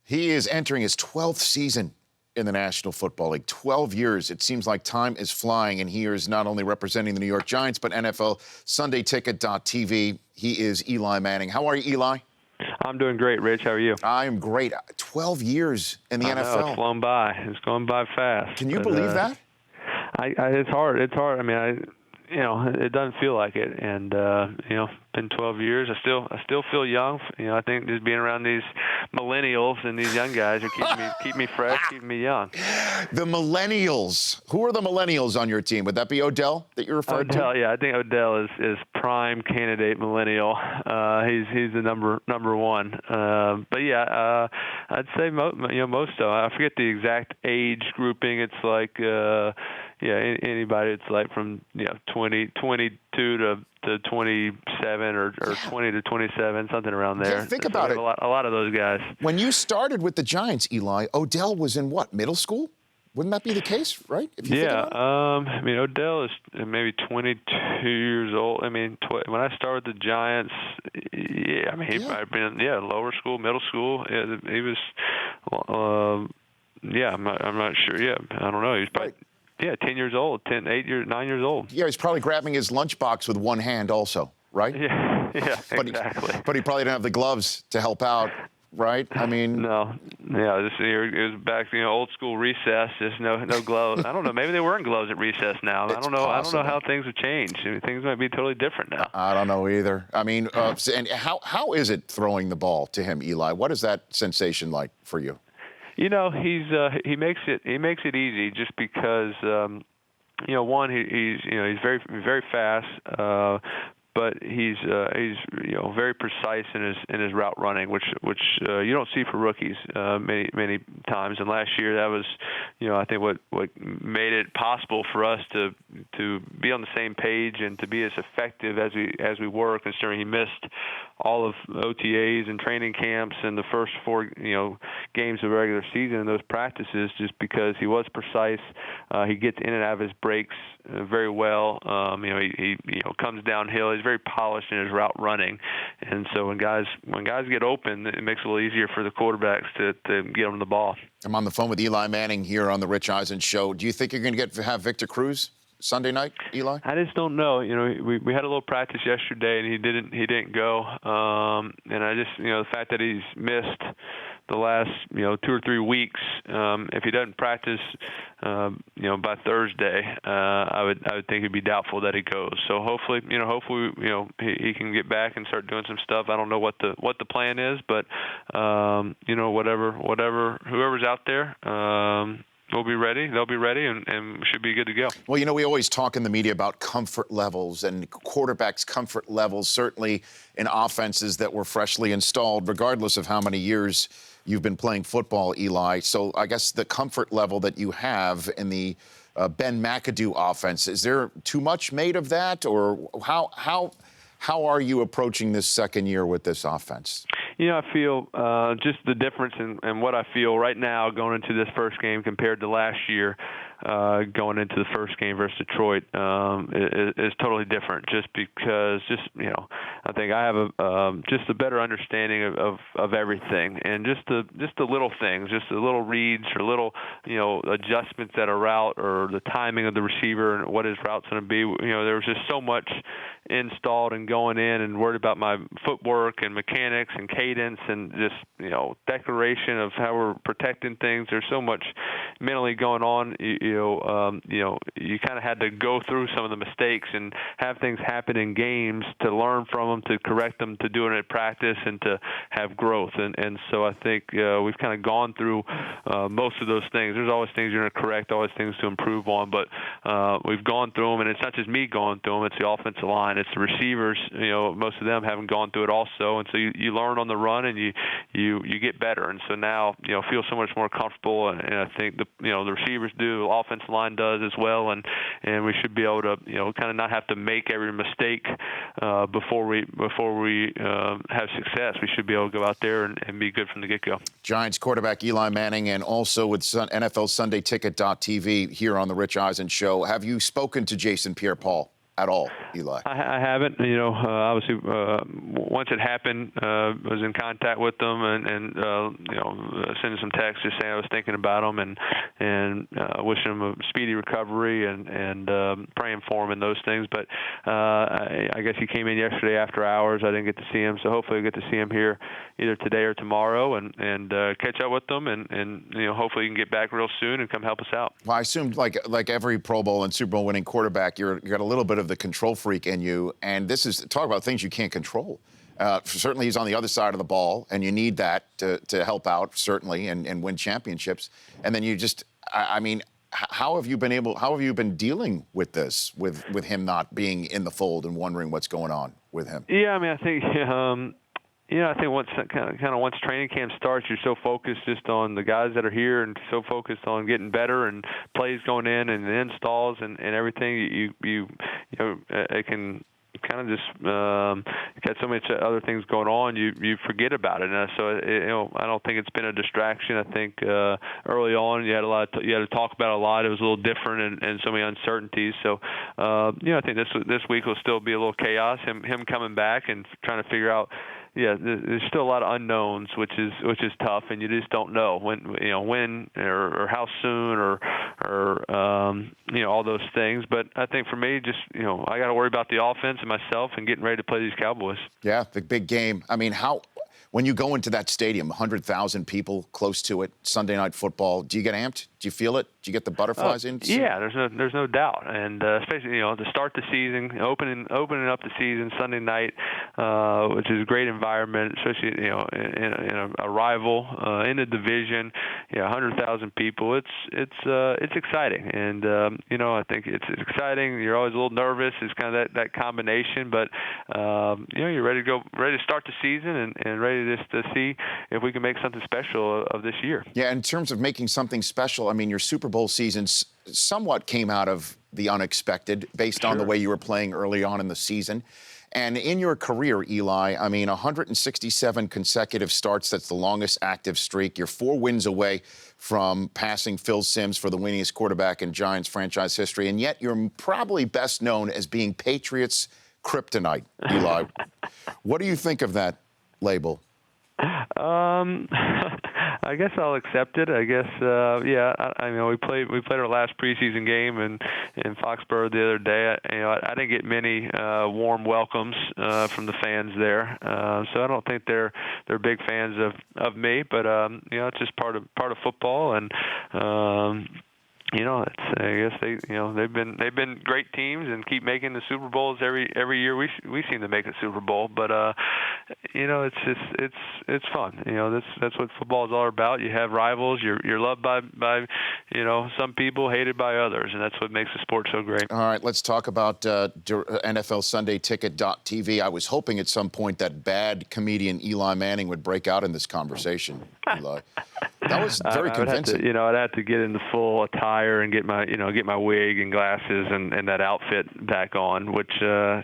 He is entering his 12th season in the National Football League. 12 years. It seems like time is flying, and he is not only representing the New York Giants, but NFL SundayTicket.tv. He is Eli Manning. How are you, Eli? I'm doing great, Rich. How are you? I am great. 12 years in the I NFL. know, it's flown by. It's going by fast. Can you believe that? It's hard. It's hard. I mean, it doesn't feel like it. And been 12 years. I still feel young. I think just being around these millennials and these young guys are keeping me fresh, keeping me young. The millennials. Who are the millennials on your team? Would that be Odell that you're referring to? Odell, yeah, I think Odell is prime candidate millennial. He's the number one. But yeah, I'd say most of them. I forget the exact age grouping. It's like anybody. It's like from 22 to 27 or 20 to 27, something around there. Yeah, think about it. A lot of those guys. When you started with the Giants, Eli, Odell was in what, middle school? Wouldn't that be the case, right? If you think about it? Odell is maybe 22 years old. when I started the Giants, he might have been lower school, middle school. Yeah, he was. I'm not sure. Yeah, I don't know. He was probably. Right. Yeah, 10 years old, 9 years old. Yeah, he's probably grabbing his lunchbox with one hand also, right? Yeah, but exactly. But he probably didn't have the gloves to help out, right? I mean... No. Yeah, it was back, old school recess, just no gloves. I don't know, maybe they weren't gloves at recess now. I don't know how things have changed. Things might be totally different now. I don't know either. And how is it throwing the ball to him, Eli? What is that sensation like for you? He makes it easy just because one, he's very very fast, but he's very precise in his route running, which you don't see for rookies many times. And last year that was I think what made it possible for us to be on the same page and to be as effective as we were, considering he missed all of OTAs and training camps and the first 4 games of the regular season and those practices, just because he was precise. He gets in and out of his breaks very well. He comes downhill. He's very polished in his route running, and so when guys get open, it makes it a little easier for the quarterbacks to get them the ball. I'm on the phone with Eli Manning here on the Rich Eisen Show. Do you think you're going to have Victor Cruz Sunday night, Eli? I just don't know. We had a little practice yesterday, and he didn't go. And I just the fact that he's missed the last 2 or 3 weeks, if he doesn't practice by Thursday, I would think it'd be doubtful that he goes. So hopefully he can get back and start doing some stuff. I don't know what the plan is, but whoever's out there, we'll be ready. They'll be ready, and should be good to go. Well, we always talk in the media about comfort levels and quarterbacks' comfort levels, certainly in offenses that were freshly installed, regardless of how many years you've been playing football, Eli. So I guess the comfort level that you have in the Ben McAdoo offense, is there too much made of that, or how are you approaching this second year with this offense? I feel just the difference in what I feel right now going into this first game compared to last year, going into the first game versus Detroit, is totally different. Just because, I think I have just a better understanding of everything, and just the little things, just the little reads or little adjustments at a route or the timing of the receiver and what his route's going to be. There was just so much installed and going in and worried about my footwork and mechanics and cadence and just declaration of how we're protecting things. There's so much mentally going on. You kind of had to go through some of the mistakes and have things happen in games to learn from them, to correct them, to do it at practice, and to have growth. And so I think we've kind of gone through most of those things. There's always things you're going to correct, always things to improve on, but we've gone through them, and it's not just me going through them. It's the offensive line. It's the receivers. Most of them haven't gone through it also, and so you learn on the run, and you get better. And so now feel so much more comfortable, and I think the receivers do, the offensive line does as well, and we should be able to kind of not have to make every mistake before we have success. We should be able to go out there and be good from the get-go. Giants quarterback Eli Manning, and also with NFL SundayTicket.tv here on the Rich Eisen Show. Have you spoken to Jason Pierre-Paul? at all, Eli? I haven't. Obviously, once it happened, I was in contact with them and sending some texts just saying I was thinking about them and wishing them a speedy recovery and praying for them and those things. But I guess he came in yesterday after hours. I didn't get to see him, so hopefully I get to see him here either today or tomorrow and catch up with them and hopefully he can get back real soon and come help us out. Well, I assumed like every Pro Bowl and Super Bowl winning quarterback, you got a little bit of the control freak in you, and this is talk about things you can't control. Certainly, he's on the other side of the ball, and you need that to help out certainly and win championships. And then you just, I mean, how have you been dealing with this, with him not being in the fold and wondering what's going on with him? Yeah, I mean, I think. I think once once training camp starts, you're so focused just on the guys that are here and so focused on getting better and plays going in and the installs and everything. It can kind of just got so many other things going on. You forget about it. And so I don't think it's been a distraction. I think early on you had to talk about a lot. It was a little different and so many uncertainties. So I think this week will still be a little chaos. Him coming back and trying to figure out. Yeah, there's still a lot of unknowns, which is tough, and you just don't know when or how soon or all those things. But I think for me, just I got to worry about the offense and myself and getting ready to play these Cowboys. Yeah, the big game. I mean, when you go into that stadium, 100,000 people close to it, Sunday Night Football, do you get amped? Do you feel it? Do you get the butterflies in? Yeah, there's no doubt, and especially to start the season, opening up the season Sunday night, which is a great environment, especially in a rival in the division, 100,000 people. It's exciting, and I think it's exciting. You're always a little nervous. It's kind of that combination, but you're ready to start the season and ready to see if we can make something special of this year. Yeah, in terms of making something special, I mean, your Super Bowl season somewhat came out of the unexpected based on the way you were playing early on in the season. And in your career, Eli, I mean, 167 consecutive starts, that's the longest active streak. You're 4 wins away from passing Phil Simms for the winningest quarterback in Giants franchise history. And yet you're probably best known as being Patriots' kryptonite, Eli. What do you think of that label? I guess I'll accept it. I guess, I mean, we played our last preseason game in Foxborough the other day. I didn't get many warm welcomes from the fans there, so I don't think they're big fans of me. But it's just part of football, and I guess they've been great teams and keep making the Super Bowls every year. We seem to make a Super Bowl, but it's fun. That's what football is all about. You have rivals. You're loved by some people, hated by others, and that's what makes the sport so great. All right, let's talk about NFL Sunday Ticket.tv. I was hoping at some point that bad comedian Eli Manning would break out in this conversation, Eli. That was very convincing. I'd have to get into full attire and get my wig and glasses and that outfit back on, which to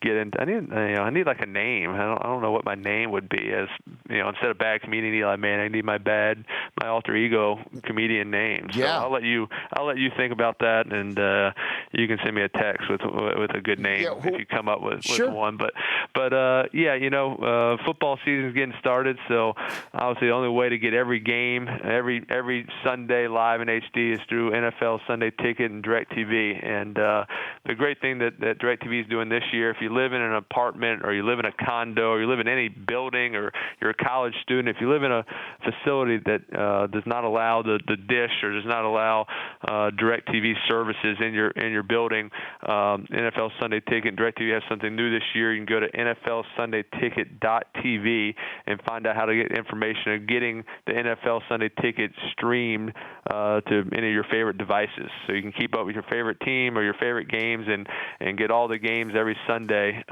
get into. I need like a name. I don't know what my name would be. As instead of bad comedian Eli Manning, I need my alter ego comedian name. So yeah. I'll let you think about that, and you can send me a text with a good name if you come up with one. But football season's getting started, so obviously the only way to get every game, every Sunday live in HD is through NFL Sunday Ticket and DirecTV. And the great thing that DirecTV is doing this year, if you live in an apartment or you live in a condo or you live in any building or you're a college student, if you live in a facility that does not allow the dish or does not allow DirecTV services in your building, NFL Sunday Ticket and DirecTV has something new this year. You can go to NFLSundayTicket.tv and find out how to get information of getting the NFL Sunday Ticket streamed to any of your favorite devices. So you can keep up with your favorite team or your favorite games and get all the games every Sunday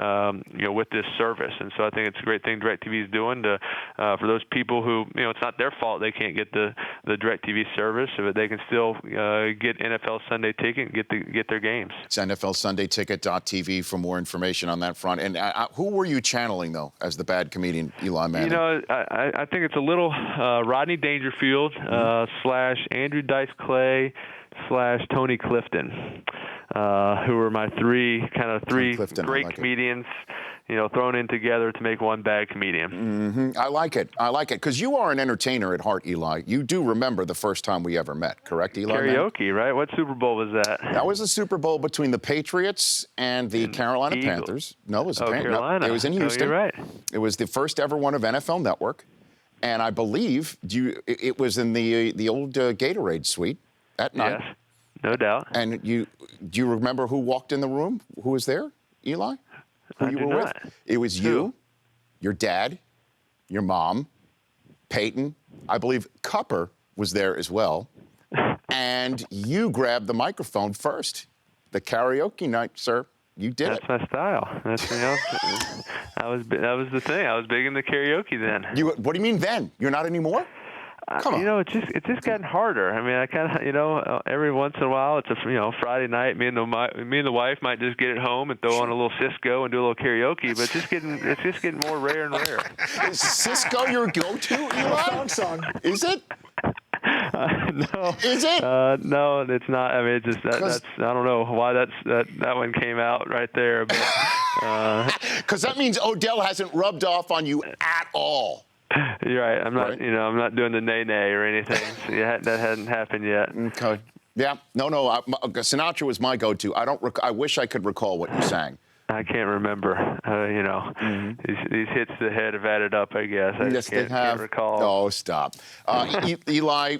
with this service. And so I think it's a great thing DirecTV is doing for those people who, it's not their fault they can't get the DirecTV service, but they can still get NFL Sunday Ticket and get their games. It's NFLSundayTicket.tv for more information on that front. And who were you channeling, though, as the bad comedian Eli Manning? I think it's a little Rodney Dangerfield / Andrew Dice Clay / Tony Clifton. who were my three Clifton, I great like it. comedians, thrown in together to make one bad comedian. I like it because you are an entertainer at heart, Eli. You do remember the first time we ever met, correct, Eli? Karaoke, right? What Super Bowl was that? That was the Super Bowl between the Patriots and the Carolina Eagles. Panthers. No, it was Carolina. No, it was in Houston. Oh, you're right. It was the first ever one of NFL Network, and I believe it was in the old Gatorade suite at night. Yes, no doubt. And do you remember who walked in the room? Who was there, Eli? Who I you do were not. with? It was Who? you, your dad, your mom, Peyton. I believe Cupper was there as well. And you grabbed the microphone first. The karaoke night, sir. You did That's it. my style. That's that was the thing. I was big into karaoke then. What do you mean then? You're not anymore? Come on. It's just gotten harder. I mean, I kind of, every once in a while, it's a Friday night. Me and the wife might just get at home and throw on a little Cisco and do a little karaoke. But it's just getting more rare and rare. Is Cisco your go-to, Eli? Song. Is it? No. Is it? No, it's not. I mean, it's just that's I don't know why that one came out right there, but Because that means Odell hasn't rubbed off on you at all. you're right. I'm not, Right. I'm not doing the nay or anything. So that hadn't happened yet. Okay. Yeah. No. Sinatra was my go-to. I wish I could recall what you sang. I can't remember. These hits to the head have added up, I guess. I Yes, can't, they have. can't recall. Oh, stop. Eli,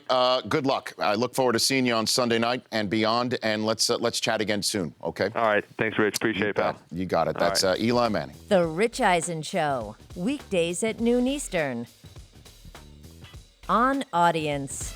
good luck. I look forward to seeing you on Sunday night and beyond. And let's chat again soon. Okay. All right. Thanks, Rich. Appreciate it, pal. You got it. All That's right. Eli Manning. The Rich Eisen Show, weekdays at noon Eastern. On Audience.